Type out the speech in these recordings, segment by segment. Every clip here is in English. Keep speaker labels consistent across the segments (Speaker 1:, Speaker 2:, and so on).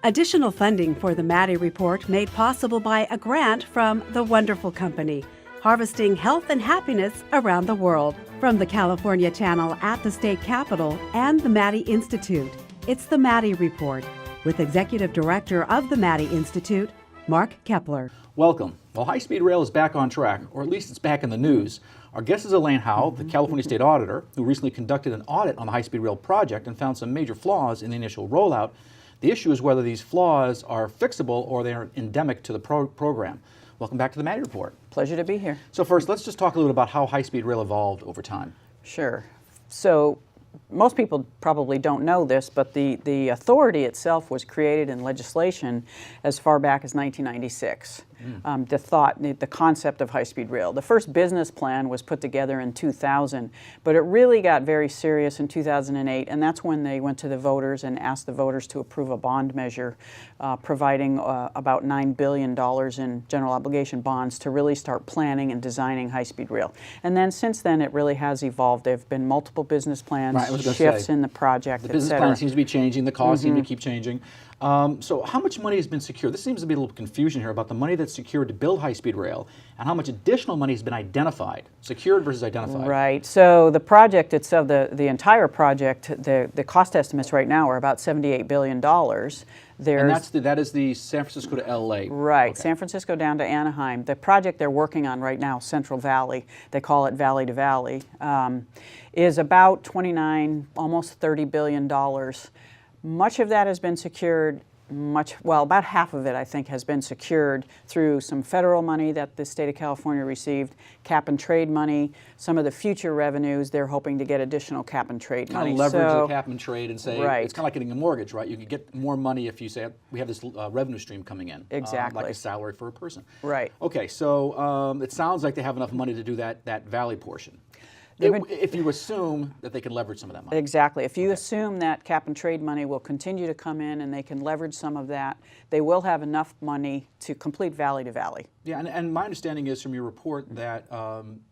Speaker 1: Additional funding for the Maddy Report made possible by a grant from The Wonderful Company, harvesting health and happiness around the world. From the California Channel at the state capitol and the Maddy Institute, it's the Maddy Report with Executive Director of the Maddy Institute, Mark Keppler.
Speaker 2: Welcome. Well, high-speed rail is back on track, or at least it's back in the news. Our guest is Elaine Howle, the California State Auditor, who recently conducted an audit on the high-speed rail project and found some major flaws in the initial rollout. The issue is whether these flaws are fixable or they are endemic to the program. Welcome back to the Maddy Report.
Speaker 3: Pleasure to be here.
Speaker 2: So first, let's just talk a little bit about how high-speed rail evolved over time.
Speaker 3: Sure. So most people probably don't know this, but the authority itself was created in legislation as far back as 1996. The concept of high-speed rail. The first business plan was put together in 2000, but it really got very serious in 2008, and that's when they went to the voters and asked the voters to approve a bond measure providing about $9 billion in general obligation bonds to really start planning and designing high-speed rail. And then since then, it really has evolved. There have been multiple business plans, shifts in the project,
Speaker 2: the business plan seems to be changing, the costs seem to keep changing. So how much money has been secured? This seems to be a little confusion here about the money that's secured to build high-speed rail and how much additional money has been identified, secured versus identified.
Speaker 3: Right. So the project itself, the entire project, the cost estimates right now are about $78 billion.
Speaker 2: And that is the San Francisco to LA.
Speaker 3: Right,
Speaker 2: okay.
Speaker 3: San Francisco down to Anaheim. The project they're working on right now, Central Valley, they call it Valley to Valley, is about 29, almost $30 billion. Much of that has been secured, about half of it, I think, has been secured through some federal money that the state of California received, cap and trade money, some of the future revenues, they're hoping to get additional cap and trade money.
Speaker 2: Kind of leverage the cap and trade and say,
Speaker 3: right.
Speaker 2: It's kind of like getting a mortgage, right? You can get more money if you say, we have this revenue stream coming in.
Speaker 3: Exactly.
Speaker 2: Like a salary for a person.
Speaker 3: Right.
Speaker 2: Okay, so it sounds like they have enough money to do that valley portion. If you assume that they can leverage some of that money.
Speaker 3: Exactly. If you assume that cap and trade money will continue to come in and they can leverage some of that, they will have enough money to complete Valley to Valley.
Speaker 2: Yeah, and my understanding is from your report that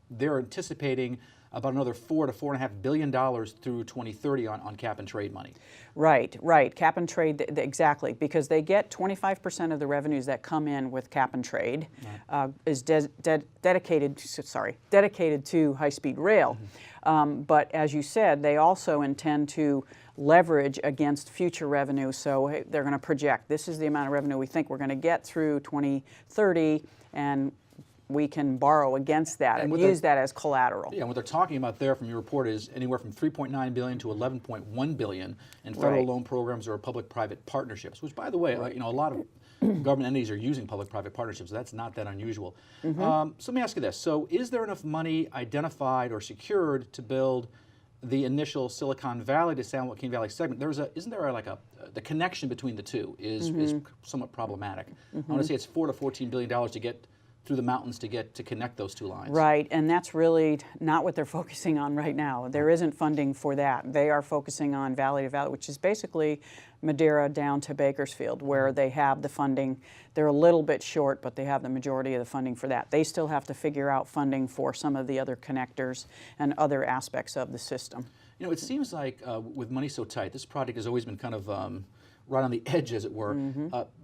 Speaker 2: they're anticipating about another $4 to $4.5 billion through 2030 on cap and trade money.
Speaker 3: Right, right. Cap and trade, exactly, because they get 25% of the revenues that come in with cap and trade is dedicated to high-speed rail. But as you said, they also intend to leverage against future revenue. So they're going to project, this is the amount of revenue we think we're going to get through 2030, and we can borrow against that and use that as collateral.
Speaker 2: Yeah, and what they're talking about there from your report is anywhere from $3.9 billion to $11.1 billion in federal loan programs or public-private partnerships, which, by the way, a lot of government entities are using public-private partnerships. So that's not that unusual. So let me ask you this. So is there enough money identified or secured to build the initial Silicon Valley to San Joaquin Valley segment? The connection between the two is somewhat problematic. I want to say it's $4 to $14 billion to get through the mountains to connect those two lines.
Speaker 3: Right, and that's really not what they're focusing on right now. There isn't funding for that. They are focusing on Valley to Valley, which is basically Madera down to Bakersfield, where they have the funding. They're a little bit short, but they have the majority of the funding for that. They still have to figure out funding for some of the other connectors and other aspects of the system.
Speaker 2: You know, it seems like with money so tight, this project has always been kind of right on the edge, as it were.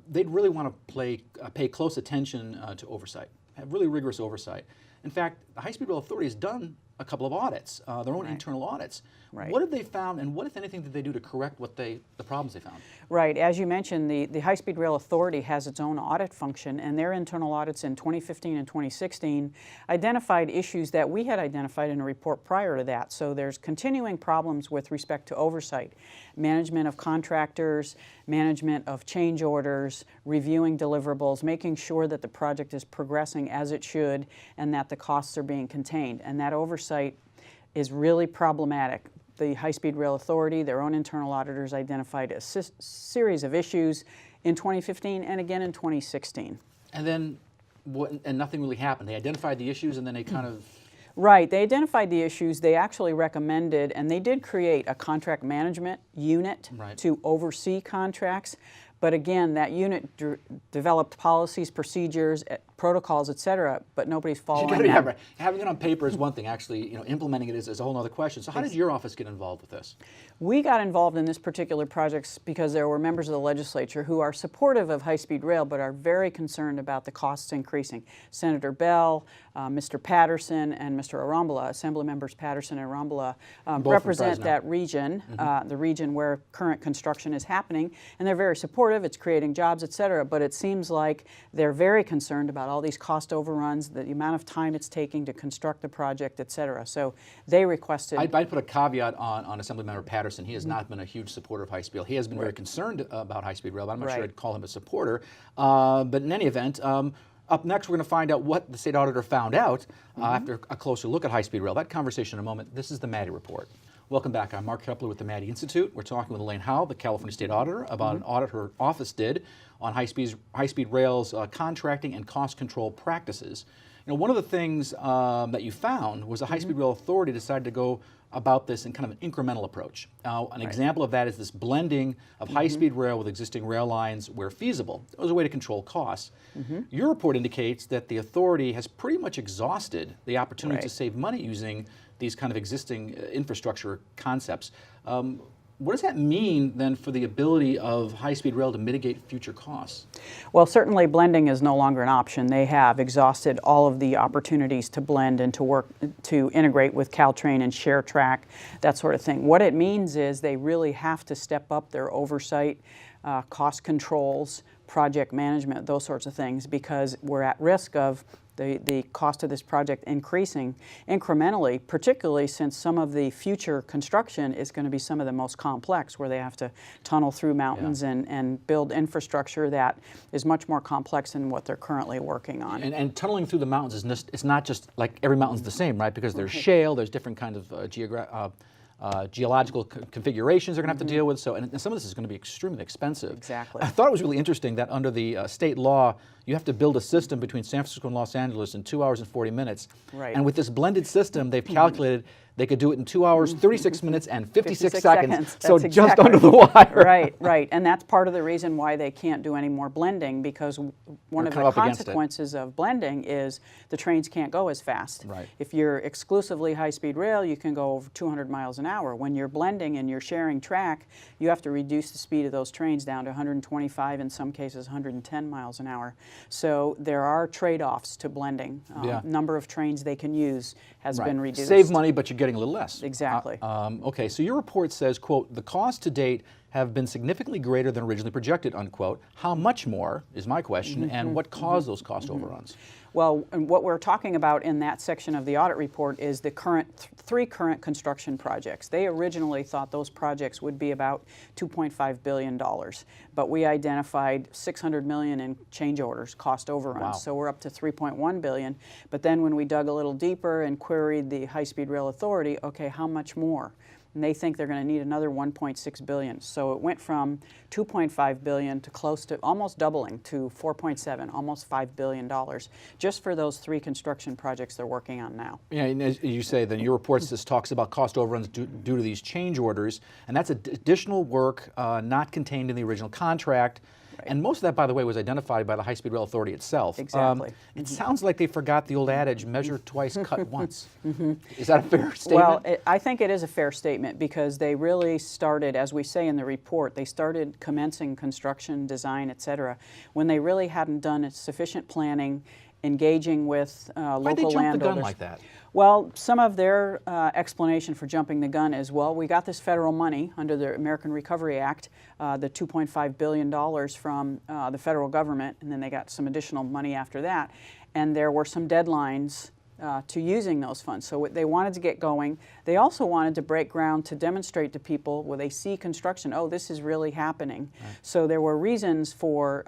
Speaker 2: They'd really want to pay close attention to oversight, have really rigorous oversight. In fact, the High-Speed Rail Authority has done a couple of audits, their own internal audits. What have they found, and what, if anything, did they do to correct the problems they found? Right.
Speaker 3: As you mentioned, the High-Speed Rail Authority has its own audit function, and their internal audits in 2015 and 2016 identified issues that we had identified in a report prior to that. So there's continuing problems with respect to oversight, management of contractors, management of change orders, reviewing deliverables, making sure that the project is progressing as it should and that the costs are being contained. And that oversight is really problematic. The High-Speed Rail Authority, their own internal auditors, identified a series of issues in 2015 and again in 2016.
Speaker 2: And then, and nothing really happened. They identified the issues and then they kind of...
Speaker 3: Right, they identified the issues. They actually recommended, and they did create a contract management unit to oversee contracts, But again, that unit developed policies, procedures, protocols, et cetera, but nobody's following them.
Speaker 2: Right. Having it on paper is one thing. Actually, implementing it is a whole other question. So how did your office get involved with this?
Speaker 3: We got involved in this particular project because there were members of the legislature who are supportive of high-speed rail but are very concerned about the costs increasing. Senator Bell, Mr. Patterson, and Mr. Arambula, Assembly Members Patterson and Arambula, represent that region, the region where current construction is happening, and they're very supportive. It's creating jobs, et cetera, but it seems like they're very concerned about all these cost overruns, the amount of time it's taking to construct the project, et cetera. So they requested...
Speaker 2: I'd put a caveat on Assemblymember Patterson. He has not been a huge supporter of high-speed rail. He has been very concerned about high-speed rail, but I'm not sure I'd call him a supporter. But in any event, up next we're going to find out what the state auditor found out after a closer look at high-speed rail. That conversation in a moment. This is the Maddy Report. Welcome back. I'm Mark Keppler with the Maddy Institute. We're talking with Elaine Howle, the California State Auditor, about an audit her office did on high-speed rail's contracting and cost control practices. One of the things that you found was the High-Speed Rail Authority decided to go about this in kind of an incremental approach. An example of that is this blending of high-speed rail with existing rail lines where feasible. It was a way to control costs. Your report indicates that the authority has pretty much exhausted the opportunity to save money using these kind of existing infrastructure concepts. What does that mean then for the ability of high-speed rail to mitigate future costs?
Speaker 3: Well, certainly blending is no longer an option. They have exhausted all of the opportunities to blend and to work to integrate with Caltrain and share track, that sort of thing. What it means is they really have to step up their oversight, cost controls, project management, those sorts of things, because we're at risk of the cost of this project increasing incrementally, particularly since some of the future construction is going to be some of the most complex, where they have to tunnel through mountains and build infrastructure that is much more complex than what they're currently working on.
Speaker 2: And tunneling through the mountains is it's not just like every mountain's the same, right? Because there's shale, there's different kinds of geological configurations they're going to have to deal with. So, and some of this is going to be extremely expensive.
Speaker 3: Exactly.
Speaker 2: I thought it was really interesting that under the state law, you have to build a system between San Francisco and Los Angeles in 2 hours and 40 minutes.
Speaker 3: Right.
Speaker 2: And with this blended system, they've calculated they could do it in 2 hours, 36 minutes, and 56 seconds. So
Speaker 3: That's
Speaker 2: just
Speaker 3: exactly
Speaker 2: under the wire.
Speaker 3: Right. And that's part of the reason why they can't do any more blending, because one of the consequences of blending is the trains can't go as fast.
Speaker 2: Right.
Speaker 3: If you're exclusively high-speed rail, you can go over 200 miles an hour. When you're blending and you're sharing track, you have to reduce the speed of those trains down to 125, in some cases 110 miles an hour. So there are trade-offs to blending. Number of trains they can use has been reduced.
Speaker 2: Save money, but you're getting a little less.
Speaker 3: Exactly.
Speaker 2: Okay, so your report says, quote, the costs to date have been significantly greater than originally projected, unquote. How much more is my question, and what caused those cost overruns?
Speaker 3: Well, and what we're talking about in that section of the audit report is the three current construction projects. They originally thought those projects would be about $2.5 billion, but we identified $600 million in change orders, cost overruns.
Speaker 2: Wow.
Speaker 3: So we're up to $3.1 billion. But then when we dug a little deeper and queried the High-Speed Rail Authority, okay, how much more? And they think they're going to need another $1.6 billion. So it went from $2.5 billion to close to almost doubling to $4.7, almost $5 billion, just for those three construction projects they're working on now.
Speaker 2: Yeah, and as you say, then your report talks about cost overruns due to these change orders, and that's additional work not contained in the original contract. And most of that, by the way, was identified by the High-Speed Rail Authority itself.
Speaker 3: Exactly.
Speaker 2: It sounds like they forgot the old adage, measure twice, cut once. Is that a fair statement?
Speaker 3: Well, I think it is a fair statement, because they really started, as we say in the report, they started commencing construction, design, et cetera, when they really hadn't done sufficient planning, engaging with local landowners.
Speaker 2: Why'd they jump the gun like that?
Speaker 3: Well, some of their explanation for jumping the gun is, well, we got this federal money under the American Recovery Act, the $2.5 billion from the federal government, and then they got some additional money after that. And there were some deadlines to using those funds. So they wanted to get going. They also wanted to break ground to demonstrate to people where they see construction, oh, this is really happening. Right. So there were reasons for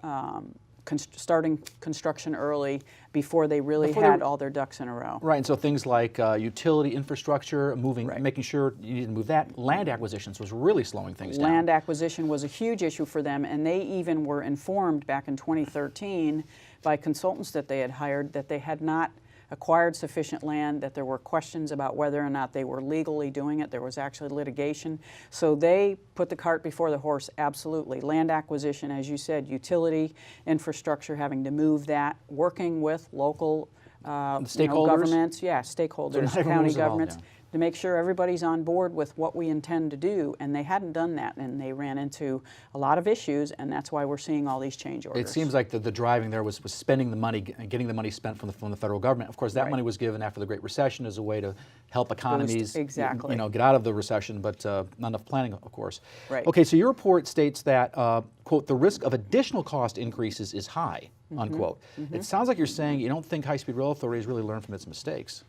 Speaker 3: starting construction early before they really had all their ducks in a row.
Speaker 2: Right, and so things like utility infrastructure, making sure you need to move that. Land acquisitions was really slowing things down.
Speaker 3: Land acquisition was a huge issue for them, and they even were informed back in 2013 by consultants that they had hired that they had not acquired sufficient land, that there were questions about whether or not they were legally doing it. There was actually litigation. So they put the cart before the horse, absolutely. Land acquisition, as you said, utility, infrastructure, having to move that, working with local
Speaker 2: stakeholders?
Speaker 3: Governments, stakeholders,
Speaker 2: So
Speaker 3: county governments, to make sure everybody's on board with what we intend to do, and they hadn't done that, and they ran into a lot of issues, and that's why we're seeing all these change orders.
Speaker 2: It seems like the driving there was spending the money, getting the money spent from the federal government. Of course, that money was given after the Great Recession as a way to help economies
Speaker 3: exactly.
Speaker 2: get out of the recession, but not enough planning, of course.
Speaker 3: Right.
Speaker 2: Okay, so your report states that, quote, the risk of additional cost increases is high, unquote. It sounds like you're saying you don't think High-Speed Rail Authority has really learned from its mistakes.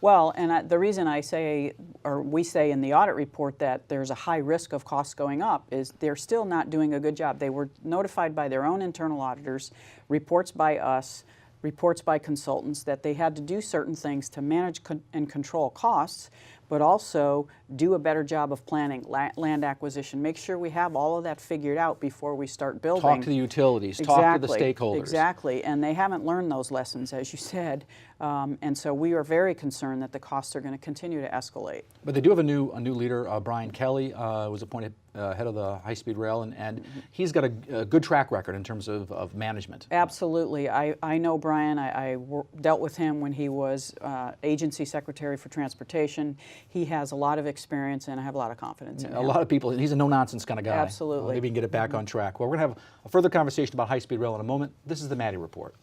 Speaker 3: Well, and the reason I say, or we say in the audit report, that there's a high risk of costs going up is they're still not doing a good job. They were notified by their own internal auditors, reports by us, reports by consultants, that they had to do certain things to manage and control costs, but also do a better job of planning, land acquisition, make sure we have all of that figured out before we start building.
Speaker 2: Talk to the utilities, talk to the stakeholders.
Speaker 3: Exactly, and they haven't learned those lessons, as you said, and so we are very concerned that the costs are going to continue to escalate. But
Speaker 2: they do have a new leader, Brian Kelly, was appointed head of the high-speed rail, and he's got a good track record in terms of management.
Speaker 3: Absolutely. I know Brian. I dealt with him when he was agency secretary for transportation. He has a lot of experience, and I have a lot of confidence in him.
Speaker 2: A lot of people, he's a no-nonsense kind of guy.
Speaker 3: Absolutely.
Speaker 2: Maybe we can get it back on track. Well, we're going to have a further conversation about high-speed rail in a moment. This is the Maddy Report.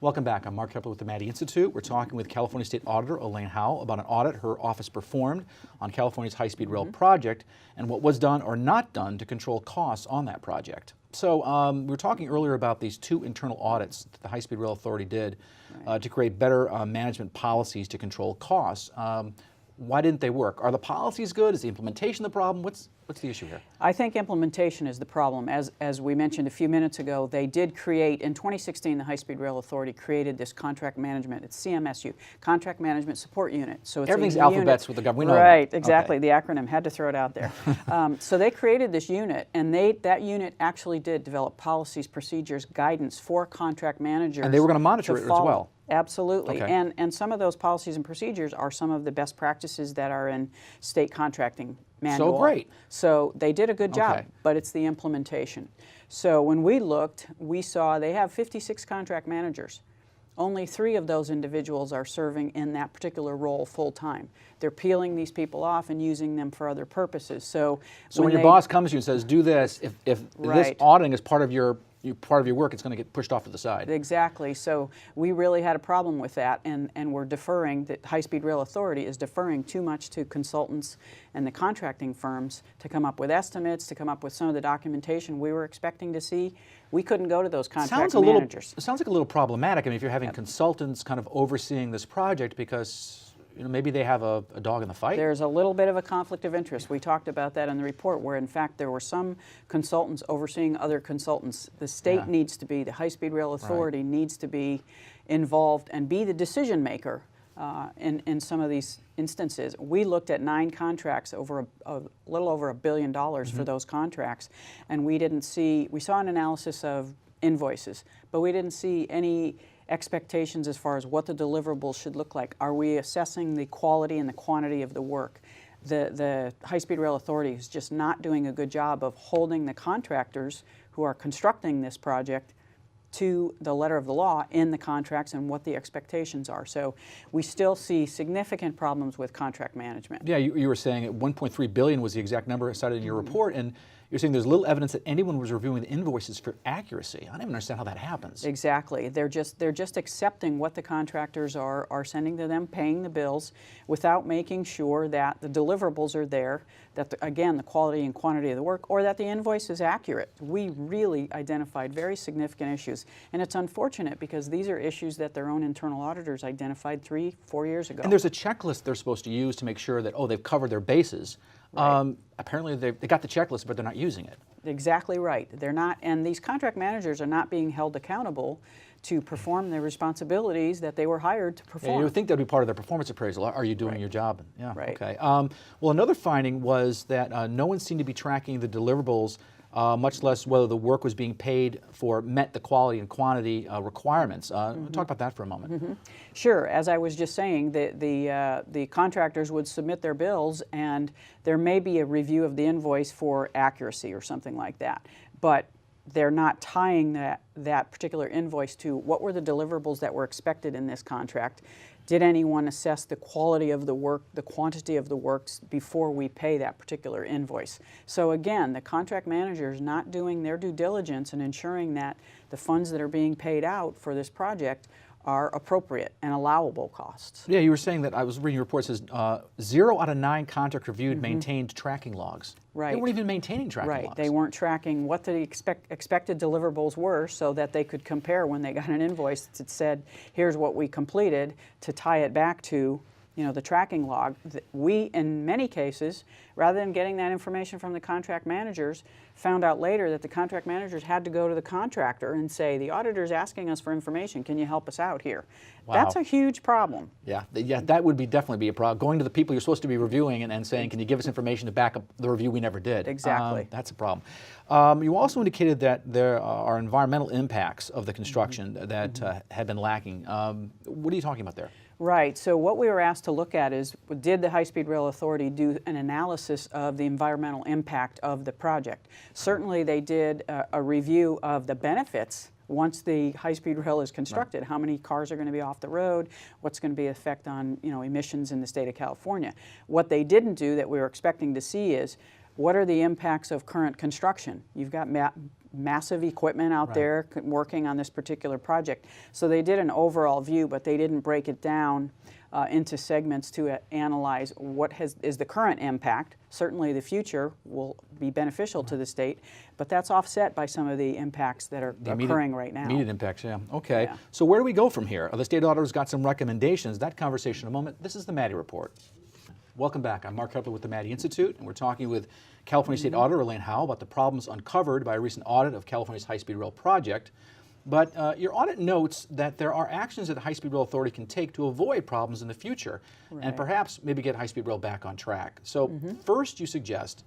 Speaker 2: Welcome back. I'm Mark Keppler with the Maddy Institute. We're talking with California State Auditor Elaine Howle about an audit her office performed on California's high-speed rail project and what was done or not done to control costs on that project. So we were talking earlier about these two internal audits that the High-Speed Rail Authority did to create better management policies to control costs. Why didn't they work? Are the policies good? Is the implementation the problem? What's the issue here?
Speaker 3: I think implementation is the problem. As we mentioned a few minutes ago, they did create, in 2016, the High-Speed Rail Authority created this contract management, it's CMSU, Contract Management Support Unit. So it's
Speaker 2: everything's alphabets with the government. We know
Speaker 3: right,
Speaker 2: that.
Speaker 3: exactly.
Speaker 2: Okay.
Speaker 3: The acronym, had to throw it out there. So they created this unit, and that unit actually did develop policies, procedures, guidance for contract managers.
Speaker 2: And they were going to monitor it as well.
Speaker 3: Absolutely.
Speaker 2: Okay.
Speaker 3: And some of those policies and procedures are some of the best practices that are in state contracting manual.
Speaker 2: So great.
Speaker 3: So they did a good job,
Speaker 2: Okay.
Speaker 3: but it's the implementation. So when we looked, we saw they have 56 contract managers. Only 3 of those individuals are serving in that particular role full time. They're peeling these people off and using them for other purposes. So
Speaker 2: when your boss comes to you and says, do this, if
Speaker 3: Right.
Speaker 2: this auditing is part of your work, it's going to get pushed off to the side.
Speaker 3: Exactly. So we really had a problem with that, and we're deferring, the High-Speed Rail Authority is deferring too much to consultants and the contracting firms to come up with estimates, to come up with some of the documentation we were expecting to see. We couldn't go to those contract managers.
Speaker 2: It sounds like a little problematic. I mean, if you're having consultants kind of overseeing this project because maybe they have a dog in the fight.
Speaker 3: There's a little bit of a conflict of interest. We talked about that in the report, where in fact there were some consultants overseeing other consultants. The state needs to be, the High-Speed Rail Authority needs to be involved and be the decision maker in some of these instances. We looked at 9 contracts, over a little over $1 billion for those contracts, and we saw an analysis of invoices, but we didn't see any expectations as far as what the deliverables should look like. Are we assessing the quality and the quantity of the work? The High-Speed Rail Authority is just not doing a good job of holding the contractors who are constructing this project to the letter of the law in the contracts and what the expectations are. So we still see significant problems with contract management.
Speaker 2: Yeah, you were saying $1.3 billion was the exact number cited in your report, and you're saying there's little evidence that anyone was reviewing the invoices for accuracy. I don't even understand how that happens.
Speaker 3: Exactly. They're just accepting what the contractors are sending to them, paying the bills, without making sure that the deliverables are there, that, again, the quality and quantity of the work, or that the invoice is accurate. We really identified very significant issues. And it's unfortunate because these are issues that their own internal auditors identified 3-4 years ago.
Speaker 2: And there's a checklist they're supposed to use to make sure that, they've covered their bases. Right. Apparently they got the checklist, but they're not using it.
Speaker 3: Exactly right. They're not, and these contract managers are not being held accountable to perform their responsibilities that they were hired to perform.
Speaker 2: Yeah, you would think that would be part of their performance appraisal. Are you doing your job? Yeah.
Speaker 3: Right.
Speaker 2: Okay. Well, another finding was that no one seemed to be tracking the deliverables much less whether the work was being paid for met the quality and quantity requirements. Talk about that for a moment.
Speaker 3: Sure. As I was just saying, the contractors would submit their bills, and there may be a review of the invoice for accuracy or something like that. But they're not tying that particular invoice to what were the deliverables that were expected in this contract. Did anyone assess the quality of the work, the quantity of the works before we pay that particular invoice? So again, the contract manager is not doing their due diligence and ensuring that the funds that are being paid out for this project are appropriate and allowable costs.
Speaker 2: Yeah, you were saying that, I was reading your report, it says 0 out of 9 contract reviewed maintained tracking logs.
Speaker 3: Right.
Speaker 2: They weren't even maintaining tracking logs.
Speaker 3: Right, they weren't tracking what the expected deliverables were so that they could compare when they got an invoice that said, here's what we completed, to tie it back to the tracking log. We, in many cases, rather than getting that information from the contract managers, found out later that the contract managers had to go to the contractor and say, the auditor's asking us for information, can you help us out here?
Speaker 2: Wow.
Speaker 3: That's a huge problem.
Speaker 2: Yeah, that would definitely be a problem. Going to the people you're supposed to be reviewing and saying, can you give us information to back up the review we never did?
Speaker 3: Exactly.
Speaker 2: That's a problem. You also indicated that there are environmental impacts of the construction that have been lacking. What are you talking about there?
Speaker 3: Right, so what we were asked to look at is, did the High-Speed Rail Authority do an analysis of the environmental impact of the project? Certainly they did a review of the benefits once the high-speed rail is constructed. Right. How many cars are going to be off the road? What's going to be the effect on emissions in the state of California? What they didn't do that we were expecting to see is, what are the impacts of current construction? You've got massive equipment out there working on this particular project. So they did an overall view, but they didn't break it down into segments to analyze what is the current impact. Certainly the future will be beneficial to the state, but that's offset by some of the impacts that are occurring right now.
Speaker 2: Immediate impacts, yeah. Okay,
Speaker 3: Yeah.
Speaker 2: So where do we go from here? The state auditor's got some recommendations. That conversation in a moment. This is the Maddy Report. Welcome back. I'm Mark Keppler with the Maddy Institute, and we're talking with California State Auditor Elaine Howle about the problems uncovered by a recent audit of California's high-speed rail project. But your audit notes that there are actions that the High-Speed Rail Authority can take to avoid problems in the future, and perhaps maybe get high-speed rail back on track. So first, you suggest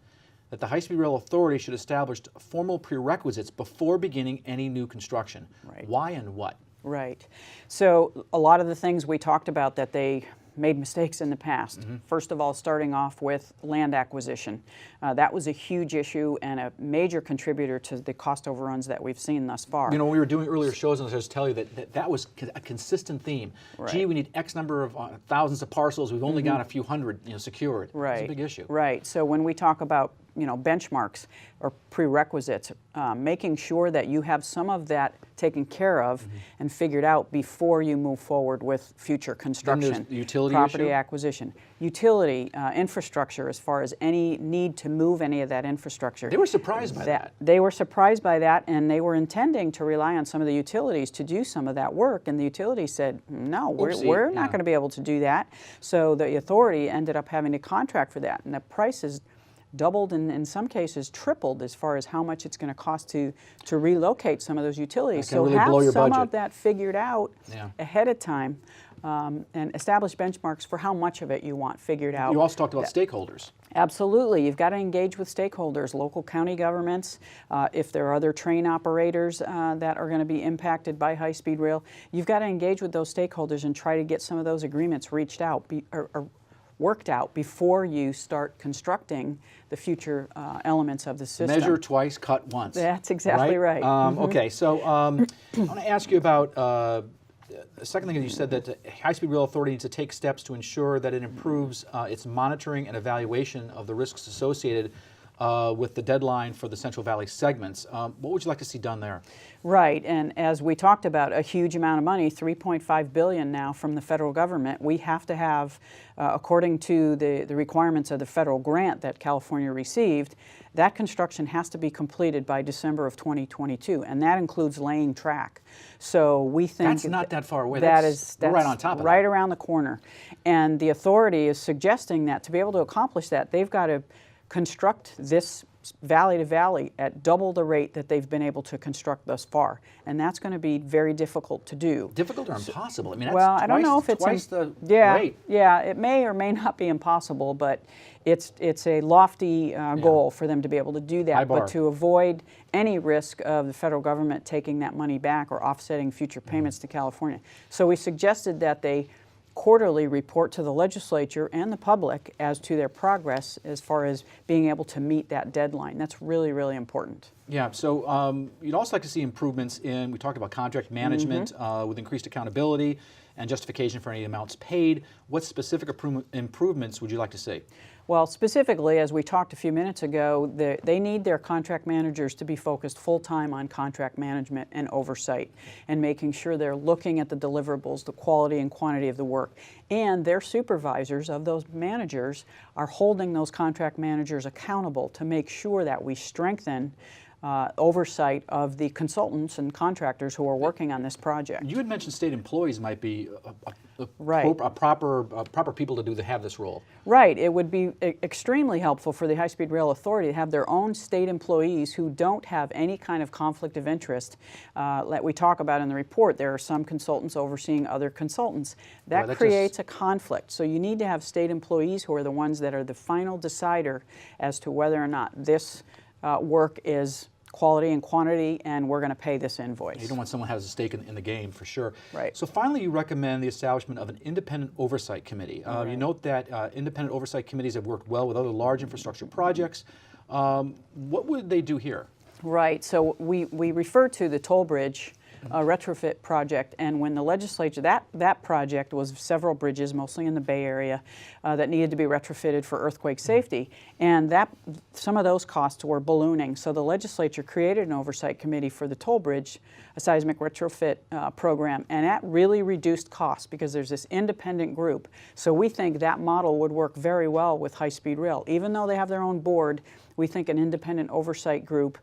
Speaker 2: that the High-Speed Rail Authority should establish formal prerequisites before beginning any new construction.
Speaker 3: Right.
Speaker 2: Why and what?
Speaker 3: Right. So a lot of the things we talked about that they made mistakes in the past. First of all, starting off with land acquisition. That was a huge issue and a major contributor to the cost overruns that we've seen thus far.
Speaker 2: You know, when we were doing earlier shows, I was just telling you that was a consistent theme.
Speaker 3: Right.
Speaker 2: Gee, we need X number of thousands of parcels. We've only got a few hundred, secured.
Speaker 3: Right.
Speaker 2: It's a big issue.
Speaker 3: Right. So when we talk about benchmarks or prerequisites, making sure that you have some of that taken care of and figured out before you move forward with future construction.
Speaker 2: Then there's the utility
Speaker 3: property
Speaker 2: issue?
Speaker 3: Acquisition. Utility, infrastructure, as far as any need to move any of that infrastructure.
Speaker 2: They were surprised by that.
Speaker 3: They were surprised by that, and they were intending to rely on some of the utilities to do some of that work, and the utilities said, no, we're not going to be able to do that. So the authority ended up having to contract for that, and the prices doubled and in some cases tripled as far as how much it's going to cost to relocate some of those utilities.
Speaker 2: That can
Speaker 3: So
Speaker 2: really
Speaker 3: have
Speaker 2: blow your
Speaker 3: some
Speaker 2: budget.
Speaker 3: of that figured out ahead of time, and establish benchmarks for how much of it you want figured out.
Speaker 2: You also talked about stakeholders.
Speaker 3: Absolutely. You've got to engage with stakeholders, local county governments, if there are other train operators that are going to be impacted by high-speed rail. You've got to engage with those stakeholders and try to get some of those agreements reached out or worked out before you start constructing the future elements of the system.
Speaker 2: Measure twice, cut once.
Speaker 3: That's exactly right.
Speaker 2: Okay, so I want to ask you about the second thing that you said, that the High-Speed Rail Authority needs to take steps to ensure that it improves its monitoring and evaluation of the risks associated with the deadline for the Central Valley segments. What would you like to see done there?
Speaker 3: Right, and as we talked about, a huge amount of money, $3.5 billion now from the federal government. We have to have, according to the requirements of the federal grant that California received, that construction has to be completed by December of 2022, and that includes laying track. So we think
Speaker 2: that's not that far away.
Speaker 3: That's
Speaker 2: right on top of
Speaker 3: right
Speaker 2: that.
Speaker 3: around the corner. And the authority is suggesting that to be able to accomplish that, they've got to construct this valley to valley at double the rate that they've been able to construct thus far. And that's going to be very difficult to do.
Speaker 2: Difficult or impossible? I mean, that's
Speaker 3: Well,
Speaker 2: twice,
Speaker 3: I don't know if it's
Speaker 2: twice the
Speaker 3: yeah,
Speaker 2: rate.
Speaker 3: Yeah, it may or may not be impossible, but it's a lofty goal for them to be able to do that.
Speaker 2: High bar.
Speaker 3: But to avoid any risk of the federal government taking that money back or offsetting future payments to California. So we suggested that they quarterly report to the legislature and the public as to their progress as far as being able to meet that deadline. That's really, really important.
Speaker 2: Yeah, so you'd also like to see improvements in, we talked about contract management with increased accountability and justification for any amounts paid. What specific improvements would you like to see?
Speaker 3: Well, specifically, as we talked a few minutes ago, they need their contract managers to be focused full-time on contract management and oversight and making sure they're looking at the deliverables, the quality and quantity of the work. And their supervisors of those managers are holding those contract managers accountable to make sure that we strengthen oversight of the consultants and contractors who are working on this project.
Speaker 2: You had mentioned state employees might be
Speaker 3: Right.
Speaker 2: proper people to have this role.
Speaker 3: Right. It would be extremely helpful for the High-Speed Rail Authority to have their own state employees who don't have any kind of conflict of interest. That we talk about in the report, there are some consultants overseeing other consultants. That creates a conflict. So you need to have state employees who are the ones that are the final decider as to whether or not this work is quality and quantity, and we're going to pay this invoice.
Speaker 2: You don't want someone who has a stake in the game, for sure.
Speaker 3: Right.
Speaker 2: So finally, you recommend the establishment of an independent oversight committee.
Speaker 3: Right.
Speaker 2: You note that independent oversight committees have worked well with other large infrastructure projects. What would they do here?
Speaker 3: Right. So we refer to the toll bridge retrofit project, and when the legislature, that project was several bridges, mostly in the Bay Area, that needed to be retrofitted for earthquake safety, and some of those costs were ballooning. So the legislature created an oversight committee for the toll bridge, a seismic retrofit program, and that really reduced costs because there's this independent group. So we think that model would work very well with high-speed rail. Even though they have their own board, we think an independent oversight group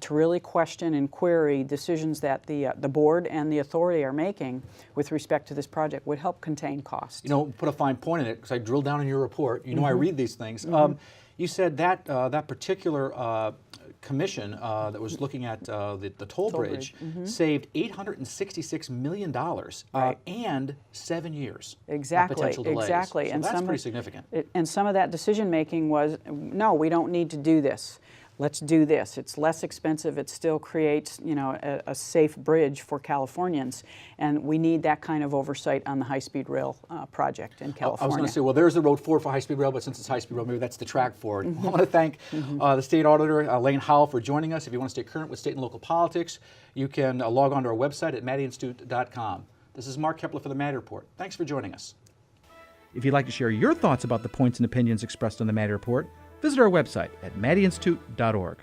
Speaker 3: to really question and query decisions that the board and the authority are making with respect to this project would help contain costs.
Speaker 2: You know, put a fine point in it, because I drilled down in your report. You know, I read these things. You said that that particular commission that was looking at the toll bridge saved $866 million and 7 years of potential delays.
Speaker 3: Exactly.
Speaker 2: So
Speaker 3: And
Speaker 2: that's pretty significant.
Speaker 3: And some of that decision making was, no, we don't need to do this. Let's do this. It's less expensive. It still creates, you know, a safe bridge for Californians, and we need that kind of oversight on the high-speed rail project in California.
Speaker 2: I was going to say, well, there's the road forward for high-speed rail, but since it's high-speed rail, maybe that's the track forward. I want to thank the State Auditor, Elaine Howle, for joining us. If you want to stay current with state and local politics, you can log on to our website at maddyinstitute.com. This is Mark Keppler for the Maddy Report. Thanks for joining us. If you'd like to share your thoughts about the points and opinions expressed on the Maddy Report, visit our website at maddyinstitute.org.